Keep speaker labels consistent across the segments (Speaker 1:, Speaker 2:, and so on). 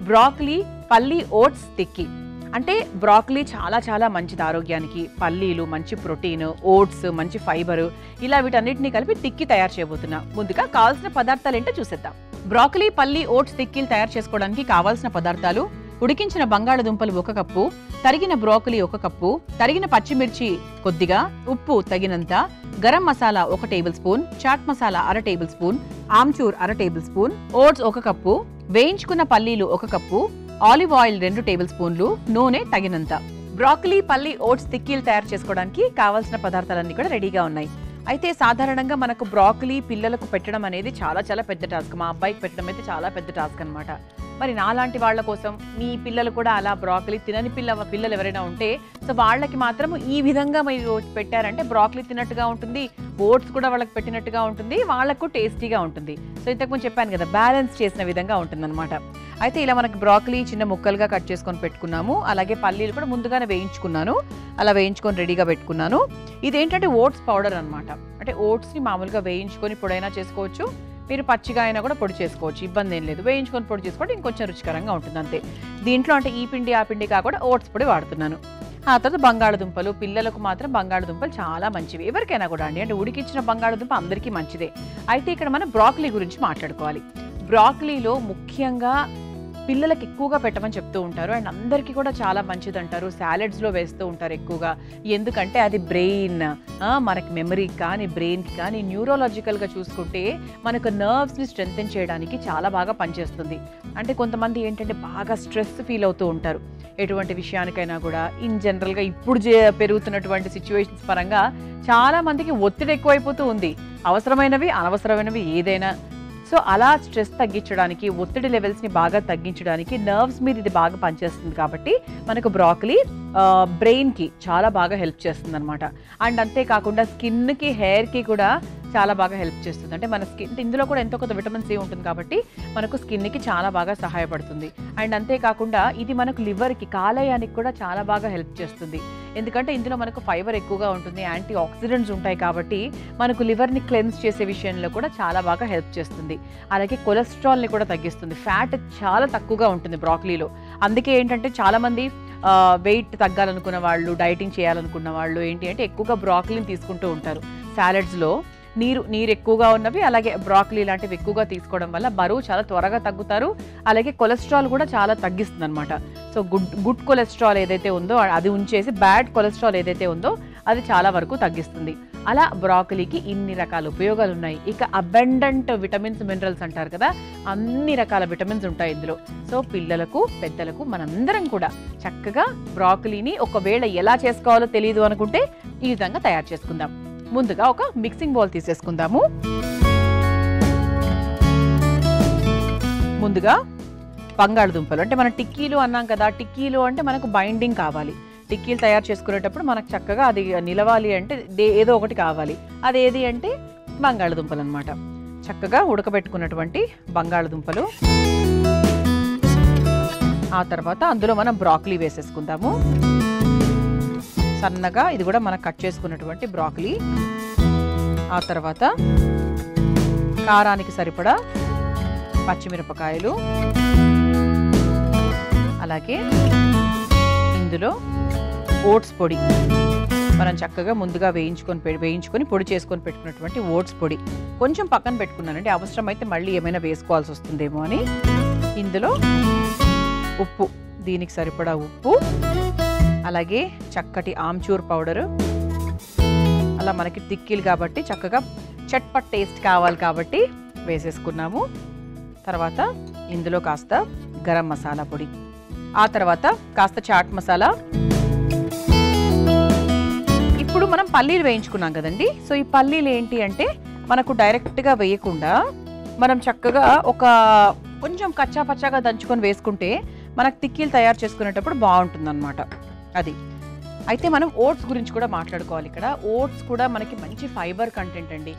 Speaker 1: Broccoli పల్లి oats టిక్కీ. అంటే broccoli చాలా చాలా మంచిది ఆరోగ్యానికి. పల్లీలు మంచి ప్రోటీన్, ఓట్స్ మంచి ఫైబర్, ఇలా వీటన్నిటిని కలిపి టిక్కీ తయారు చేయబోతున్నా. ముందుగా కావాల్సిన పదార్థాలు ఏంటో చూసేద్దాం. బ్రాకలీ పల్లి ఓట్స్ టిక్కీలు తయారు చేసుకోవడానికి కావాల్సిన పదార్థాలు: ఉడికించిన బంగాళదుంపలు 1 కప్పు, తరిగిన బ్రోకలీ 1 కప్పు, తరిగిన పచ్చిమిర్చి కొద్దిగా, ఉప్పు తగినంత, garam masala 1 tablespoon, chaat masala 1/2 tablespoon, amchur 1/2 tablespoon, oats 1 cup, వేయించుకున్న పల్లీలు 1 కప్పు, ఆలివ్ ఆయిల్ 2 టేబుల్ స్పూన్లు, నూనె తగినంత. బ్రాకలీ పల్లి ఓట్స్ టిక్కీలు తయారు చేసుకోవడానికి కావాల్సిన పదార్థాలన్నీ కూడా రెడీగా ఉన్నాయి. అయితే సాధారణంగా మనకు బ్రాకలీ పిల్లలకు పెట్టడం అనేది చాలా చాలా పెద్ద టాస్క్. మా అబ్బాయికి పెట్టడం అయితే చాలా పెద్ద టాస్క్ అనమాట. మరి నాలాంటి వాళ్ళ కోసం మీ పిల్లలు కూడా అలా బ్రాకలీ తినని పిల్లలు ఎవరైనా ఉంటే సో వాళ్ళకి మాత్రం ఈ విధంగా మీరు పెట్టారంటే బ్రాకలీ తిన్నట్టుగా ఉంటుంది, ఓట్స్ కూడా వాళ్ళకి పెట్టినట్టుగా ఉంటుంది, వాళ్ళకు టేస్టీగా ఉంటుంది. సో ఇంతకుముందు చెప్పాను కదా, బ్యాలెన్స్ చేసిన విధంగా ఉంటుందన్నమాట. అయితే ఇలా మనకి బ్రాకలీ చిన్న ముక్కలుగా కట్ చేసుకొని పెట్టుకున్నాము. అలాగే పల్లీలు కూడా ముందుగానే వేయించుకున్నాను, అలా వేయించుకొని రెడీగా పెట్టుకున్నాను. ఇదేంటంటే ఓట్స్ పౌడర్ అనమాట. అంటే ఓట్స్ని మామూలుగా వేయించుకొని పొడైనా చేసుకోవచ్చు, మీరు పచ్చిగా అయినా కూడా పొడి చేసుకోవచ్చు, ఇబ్బంది ఏం లేదు. వేయించుకొని పొడి చేసుకోవడం ఇంకొంచెం రుచికరంగా ఉంటుంది అంతే. దీంట్లో అంటే ఈ పిండి ఆ పిండి కాకుండా ఓట్స్ పొడి వాడుతున్నాను. ఆ తర్వాత బంగాళదుంపలు, పిల్లలకు మాత్రం బంగాళదుంపలు చాలా మంచివి, ఎవరికైనా కూడా అండి. అంటే ఉడికించిన బంగాళదుంప అందరికీ మంచిదే. అయితే ఇక్కడ మనం బ్రాకలీ గురించి మాట్లాడుకోవాలి. బ్రాకలీలో ముఖ్యంగా పిల్లలకి ఎక్కువగా పెట్టమని చెప్తూ ఉంటారు, అండ్ అందరికీ కూడా చాలా మంచిది అంటారు. సాలెడ్స్లో వేస్తూ ఉంటారు ఎక్కువగా. ఎందుకంటే అది బ్రెయిన్, మనకి మెమరీకి కానీ బ్రెయిన్కి కానీ న్యూరోలాజికల్గా చూసుకుంటే మనకు నర్వ్స్ని స్ట్రెంథెన్ చేయడానికి చాలా బాగా పనిచేస్తుంది. అంటే కొంతమంది ఏంటంటే బాగా స్ట్రెస్ ఫీల్ అవుతూ ఉంటారు ఎటువంటి విషయానికైనా కూడా. ఇన్ జనరల్గా ఇప్పుడు పెరుగుతున్నటువంటి సిచ్యువేషన్స్ పరంగా చాలా మందికి ఒత్తిడి ఎక్కువైపోతూ ఉంది, అవసరమైనవి అనవసరమైనవి ఏదైనా. సో అలా స్ట్రెస్ తగ్గించడానికి, ఒత్తిడి లెవెల్స్ని బాగా తగ్గించడానికి నర్వ్స్ మీద ఇది బాగా పనిచేస్తుంది. కాబట్టి మనకు బ్రాకలీ బ్రెయిన్కి చాలా బాగా హెల్ప్ చేస్తుంది అనమాట. అండ్ అంతేకాకుండా స్కిన్కి, హెయిర్కి కూడా చాలా బాగా హెల్ప్ చేస్తుంది. అంటే మన స్కిన్ ఇందులో కూడా ఎంతో కొంత విటమిన్ సి ఉంటుంది కాబట్టి మనకు స్కిన్కి చాలా బాగా సహాయపడుతుంది. అండ్ అంతేకాకుండా ఇది మనకు లివర్కి, కాలేయానికి కూడా చాలా బాగా హెల్ప్ చేస్తుంది. ఎందుకంటే ఇందులో మనకు ఫైబర్ ఎక్కువగా ఉంటుంది, యాంటీ ఆక్సిడెంట్స్ ఉంటాయి కాబట్టి మనకు లివర్ని క్లెన్స్ చేసే విషయంలో కూడా చాలా బాగా హెల్ప్ చేస్తుంది. అలాగే కొలెస్ట్రాల్ని కూడా తగ్గిస్తుంది. ఫ్యాట్ చాలా తక్కువగా ఉంటుంది బ్రాకలీలో. అందుకే ఏంటంటే చాలామంది వెయిట్ తగ్గాలనుకున్న వాళ్ళు, డైటింగ్ చేయాలనుకున్న వాళ్ళు ఏంటి అంటే ఎక్కువగా బ్రాకలీని తీసుకుంటూ ఉంటారు. సాలెడ్స్లో నీరు ఎక్కువగా ఉన్నవి, అలాగే బ్రాకలీ లాంటివి ఎక్కువగా తీసుకోవడం వల్ల బరువు చాలా త్వరగా తగ్గుతారు. అలాగే కొలెస్ట్రాల్ కూడా చాలా తగ్గిస్తుంది అనమాట. సో గుడ్ కొలెస్ట్రాల్ ఏదైతే ఉందో అది ఉంచేసి బ్యాడ్ కొలెస్ట్రాల్ ఏదైతే ఉందో అది చాలా వరకు తగ్గిస్తుంది. అలా బ్రాకలీకి ఇన్ని రకాల ఉపయోగాలు ఉన్నాయి. ఇక అబండెంట్ విటమిన్స్, మినరల్స్ అంటారు కదా, అన్ని రకాల విటమిన్స్ ఉంటాయి ఇందులో. సో పిల్లలకు, పెద్దలకు, మనందరం కూడా చక్కగా బ్రాకలీని ఒకవేళ ఎలా చేసుకోవాలో తెలియదు అనుకుంటే ఈ విధంగా తయారు చేసుకుందాం. ముందుగా ఒక మిక్సింగ్ బౌల్ తీసేసుకుందాము. ముందుగా బంగాళదుంపలు, అంటే మనం టిక్కీలు అన్నాం కదా, టిక్కీలు అంటే మనకు బైండింగ్ కావాలి. టిక్కీలు తయారు చేసుకునేటప్పుడు మనకు చక్కగా అది నిలవాలి అంటే ఏదో ఒకటి కావాలి. అదేది అంటే బంగాళదుంపలు అనమాట. చక్కగా ఉడకబెట్టుకున్నటువంటి బంగాళదుంపలు, ఆ తర్వాత అందులో మనం బ్రాకలీ వేసేసుకుందాము సన్నగా. ఇది కూడా మనం కట్ చేసుకున్నటువంటి బ్రాకలీ. ఆ తర్వాత కారానికి సరిపడా పచ్చిమిరపకాయలు, అలాగే ఇందులో ఓట్స్ పొడి, మనం చక్కగా ముందుగా వేయించుకొని పొడి చేసుకొని పెట్టుకున్నటువంటి ఓట్స్ పొడి కొంచెం పక్కన పెట్టుకున్నానండి, అవసరమైతే మళ్ళీ ఏమైనా వేసుకోవాల్సి వస్తుందేమో అని. ఇందులో ఉప్పు, దీనికి సరిపడా ఉప్పు, అలాగే చక్కటి ఆమ్చూర్ పౌడరు. అలా మనకి టిక్కీలు కాబట్టి చక్కగా చట్పట్ టేస్ట్ కావాలి కాబట్టి వేసేసుకున్నాము. తర్వాత ఇందులో కాస్త గరం మసాలా పొడి, ఆ తర్వాత కాస్త చాట్ మసాలా. ఇప్పుడు మనం పల్లీలు వేయించుకున్నాం కదండి. సో ఈ పల్లీలు ఏంటి అంటే మనకు డైరెక్ట్గా వేయకుండా మనం చక్కగా ఒక కొంచెం కచ్చా పచ్చాగా దంచుకొని వేసుకుంటే మనకు టిక్కీలు తయారు చేసుకునేటప్పుడు బాగుంటుంది అనమాట. అది అయితే మనం ఓట్స్ గురించి కూడా మాట్లాడుకోవాలి. ఇక్కడ ఓట్స్ కూడా మనకి మంచి ఫైబర్ కంటెంట్ అండి.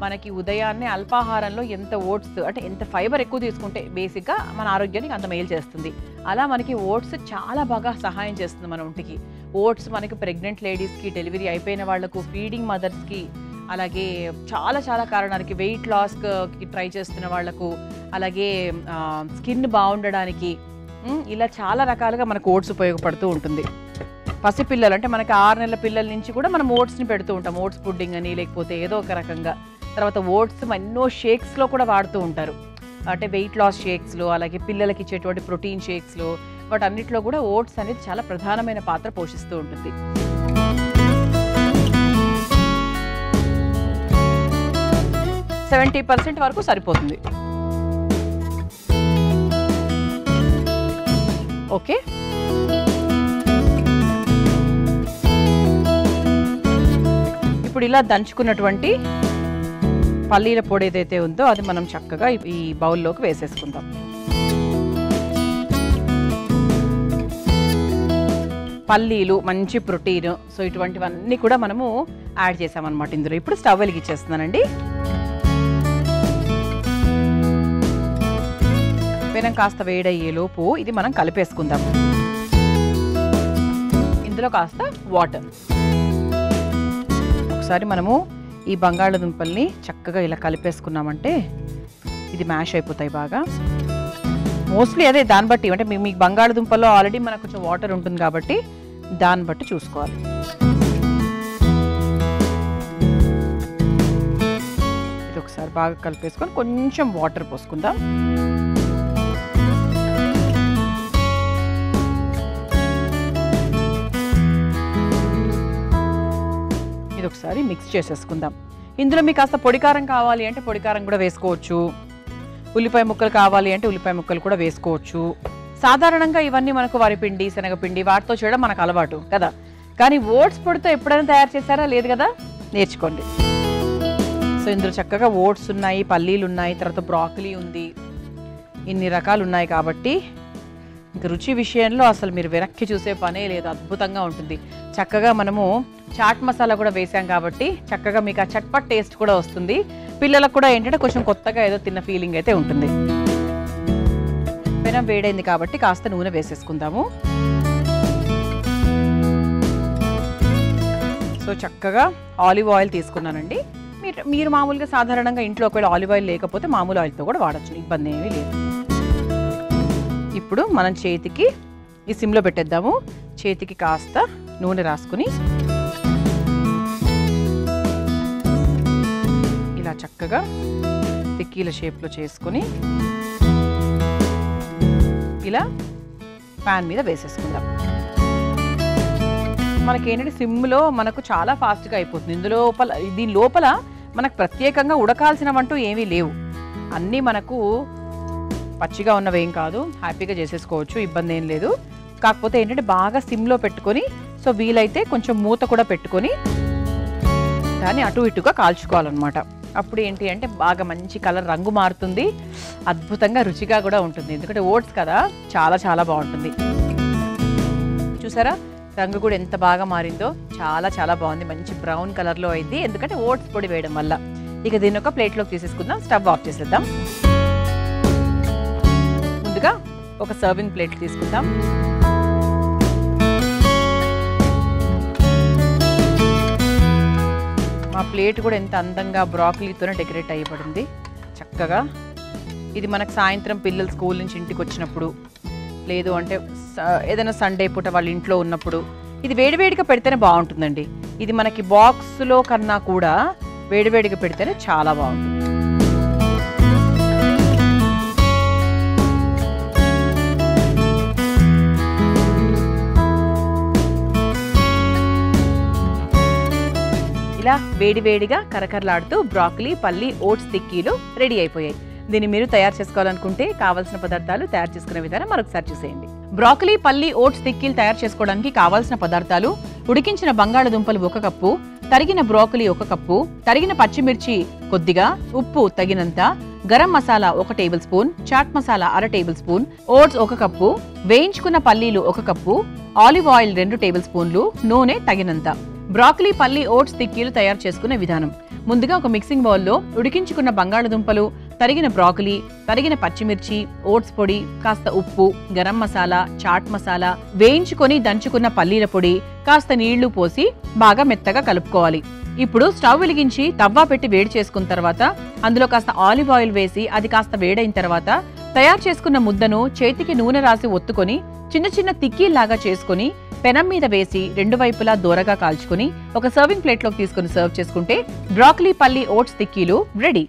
Speaker 1: మనకి ఉదయాన్నే అల్పాహారంలో ఎంత ఓట్స్ అంటే ఎంత ఫైబర్ ఎక్కువ తీసుకుంటే బేసిక్గా మన ఆరోగ్యానికి అంత మేలు చేస్తుంది. అలా మనకి ఓట్స్ చాలా బాగా సహాయం చేస్తుంది మన ఒంటికి. ఓట్స్ మనకి ప్రెగ్నెంట్ లేడీస్కి, డెలివరీ అయిపోయిన వాళ్లకు, ఫీడింగ్ మదర్స్కి, అలాగే చాలా చాలా కారణాలకి, వెయిట్ లాస్కి ట్రై చేస్తున్న వాళ్లకు, అలాగే స్కిన్ బాగుండడానికి, ఇలా చాలా రకాలుగా మనకు ఓట్స్ ఉపయోగపడుతూ ఉంటుంది. పసిపిల్లలు అంటే మనకి 6 నెలల పిల్లల నుంచి కూడా మనం ఓట్స్ని పెడుతూ ఉంటాం. ఓట్స్ పుడ్డింగ్ అని లేకపోతే ఏదో ఒక రకంగా. తర్వాత ఓట్స్ ఎన్నో షేక్స్లో కూడా వాడుతూ ఉంటారు. అంటే వెయిట్ లాస్ షేక్స్లో, అలాగే పిల్లలకి ఇచ్చేటువంటి ప్రోటీన్ షేక్స్లో, వాటన్నిటిలో కూడా ఓట్స్ అనేది చాలా ప్రధానమైన పాత్ర పోషిస్తూ ఉంటుంది. – 70% వరకు సరిపోతుంది. ఓకే, ఇప్పుడు ఇలా దంచుకున్నటువంటి పల్లీల పొడి ఏదైతే ఉందో అది మనం చక్కగా ఈ బౌల్లోకి వేసేసుకుందాం. పల్లీలు మంచి ప్రోటీన్, సో ఇటువంటివన్నీ కూడా మనము యాడ్ చేసామన్నమాట ఇందులో. ఇప్పుడు స్టవ్ వెలిగించేస్తున్నానండి. పెనం కాస్త వేడయ్యేలోపు ఇది మనం కలిపేసుకుందాం. ఇందులో కాస్త వాటర్. ఒకసారి మనము ఈ బంగాళదుంపల్ని చక్కగా ఇలా కలిపేసుకున్నామంటే ఇది మ్యాష్ అయిపోతాయి బాగా. మోస్ట్లీ అదే దాన్ని బట్టి, అంటే మీకు బంగాళదుంపల్లో ఆల్రెడీ మనకు కొంచెం వాటర్ ఉంటుంది కాబట్టి దాన్ని బట్టి చూసుకోవాలి. ఇది ఒకసారి బాగా కలిపేసుకొని కొంచెం వాటర్ పోసుకుందాం. ఇది ఒకసారి మిక్స్ చేసేసుకుందాం. ఇందులో మీకు కాస్త పొడికారం కావాలి అంటే పొడికారం కూడా వేసుకోవచ్చు. ఉల్లిపాయ ముక్కలు కావాలి అంటే ఉల్లిపాయ ముక్కలు కూడా వేసుకోవచ్చు. సాధారణంగా ఇవన్నీ మనకు వరిపిండి, శనగపిండి వాటితో చేయడం మనకు అలవాటు కదా. కానీ ఓట్స్ పొడితో ఎప్పుడైనా తయారు చేశారా? లేదు కదా, నేర్చుకోండి. సో ఇందులో చక్కగా ఓట్స్ ఉన్నాయి, పల్లీలు ఉన్నాయి, తర్వాత బ్రాకలీ ఉంది, ఇన్ని రకాలు ఉన్నాయి కాబట్టి ఇంక రుచి విషయంలో అసలు మీరు వెనక్కి చూసే పనే లేదు. అద్భుతంగా ఉంటుంది. చక్కగా మనము చాట్ మసాలా కూడా వేసాం కాబట్టి చక్కగా మీకు ఆ చట్పట్ టేస్ట్ కూడా వస్తుంది. పిల్లలకు కూడా ఏంటంటే కొంచెం కొత్తగా ఏదో తిన్న ఫీలింగ్ అయితే ఉంటుంది. పెనం వేడైంది కాబట్టి కాస్త నూనె వేసేసుకుందాము. సో చక్కగా ఆలివ్ ఆయిల్ తీసుకున్నానండి. మీరు మామూలుగా సాధారణంగా ఇంట్లో ఒకవేళ ఆలివ్ ఆయిల్ లేకపోతే మామూలు ఆయిల్తో కూడా వాడచ్చు, ఇబ్బంది ఏమీ లేదు. ఇప్పుడు మనం చేతికి ఈ సిమ్లో పెట్టేద్దాము. చేతికి కాస్త నూనె రాసుకుని ఇలా చక్కగా తిక్కీల షేప్లో చేసుకొని ఇలా ప్యాన్ మీద వేసేసుకుందాం. మనకేంటంటే సిమ్లో మనకు చాలా ఫాస్ట్గా అయిపోతుంది. దీని లోపల మనకు ప్రత్యేకంగా ఉడకాల్సినవంటూ ఏమీ లేవు. అన్నీ మనకు పచ్చిగా ఉన్నవేం కాదు, హ్యాపీగా చేసేసుకోవచ్చు, ఇబ్బంది ఏం లేదు. కాకపోతే ఏంటంటే బాగా సిమ్లో పెట్టుకొని, సో వీలైతే కొంచెం మూత కూడా పెట్టుకొని దాన్ని అటు ఇటుగా కాల్చుకోవాలన్నమాట. అప్పుడు ఏంటి అంటే బాగా మంచి కలర్, రంగు మారుతుంది, అద్భుతంగా రుచిగా కూడా ఉంటుంది. ఎందుకంటే ఓట్స్ కదా, చాలా చాలా బాగుంటుంది. చూసారా రంగు కూడా ఎంత బాగా మారిందో, చాలా చాలా బాగుంది. మంచి బ్రౌన్ కలర్లో అయింది, ఎందుకంటే ఓట్స్ పొడి వేయడం వల్ల. ఇక దీన్ని ఒక ప్లేట్లోకి తీసేసుకుందాం. స్టవ్ ఆఫ్ చేసేద్దాం. ముందుగా ఒక సర్వింగ్ ప్లేట్ తీసుకుందాం. మా ప్లేట్ కూడా ఎంత అందంగా బ్రాకలీతోనే డెకరేట్ అయ్యబడింది చక్కగా. ఇది మనకు సాయంత్రం పిల్లలు స్కూల్ నుంచి ఇంటికి వచ్చినప్పుడు, లేదు అంటే ఏదైనా సండే పూట వాళ్ళ ఇంట్లో ఉన్నప్పుడు ఇది వేడివేడిగా పెడితేనే బాగుంటుందండి. ఇది మనకి బాక్స్లో కన్నా కూడా వేడివేడిగా పెడితేనే చాలా బాగుంటుంది. ఇలా వేడివేడిగా కరకరలాడుతూ బ్రాకలీ, పల్లి, ఓట్స్ తిక్కీలు రెడీ అయిపోయాయి. దీన్ని మీరు తయారు చేసుకోవాలనుకుంటే కావాల్సిన పదార్థాలు, తయారు చేసుకునే విధానం మరొకసారి చూసేయండి. బ్రాకలీ, పల్లి, ఓట్స్ తిక్కీలు తయారు చేసుకోవడానికి కావాల్సిన పదార్థాలు: ఉడికించిన బంగాళదుంపలు 1 కప్పు, తరిగిన బ్రాకలీ 1 కప్పు, తరిగిన పచ్చిమిర్చి కొద్దిగా, ఉప్పు తగినంత, garam masala 1 tablespoon, chaat masala 1/2 tablespoon, oats 1 cup, వేయించుకున్న పల్లీలు 1 కప్పు, ఆలివ్ ఆయిల్ 2 టేబుల్ స్పూన్లు, నూనె తగినంత. బ్రాకలీ, పల్లి, ఓట్స్ తిక్కీలు తయారు చేసుకునే విధానం: ముందుగా ఒక మిక్సింగ్ బౌల్లో ఉడికించుకున్న బంగాళదుంపలు, తరిగిన బ్రాకలీ, తరిగిన పచ్చిమిర్చి, ఓట్స్ పొడి, కాస్త ఉప్పు, గరం మసాలా, చాట్ మసాలా, వేయించుకొని దంచుకున్న పల్లీల పొడి, కాస్త నీళ్లు పోసి బాగా మెత్తగా కలుపుకోవాలి. ఇప్పుడు స్టవ్ వెలిగించి తవ్వ పెట్టి వేడి చేసుకున్న తర్వాత అందులో కాస్త ఆలివ్ ఆయిల్ వేసి అది కాస్త వేడైన తర్వాత తయారు చేసుకున్న ముద్దను చేతికి నూనె రాసి ఒత్తుకొని చిన్న చిన్న తిక్కీలాగా చేసుకుని పెనం మీద వేసి రెండు వైపులా దూరగా కాల్చుకుని ఒక సర్వింగ్ ప్లేట్లోకి తీసుకుని సర్వ్ చేసుకుంటే బ్రాకలీ పల్లి ఓట్స్ తిక్కీలు రెడీ.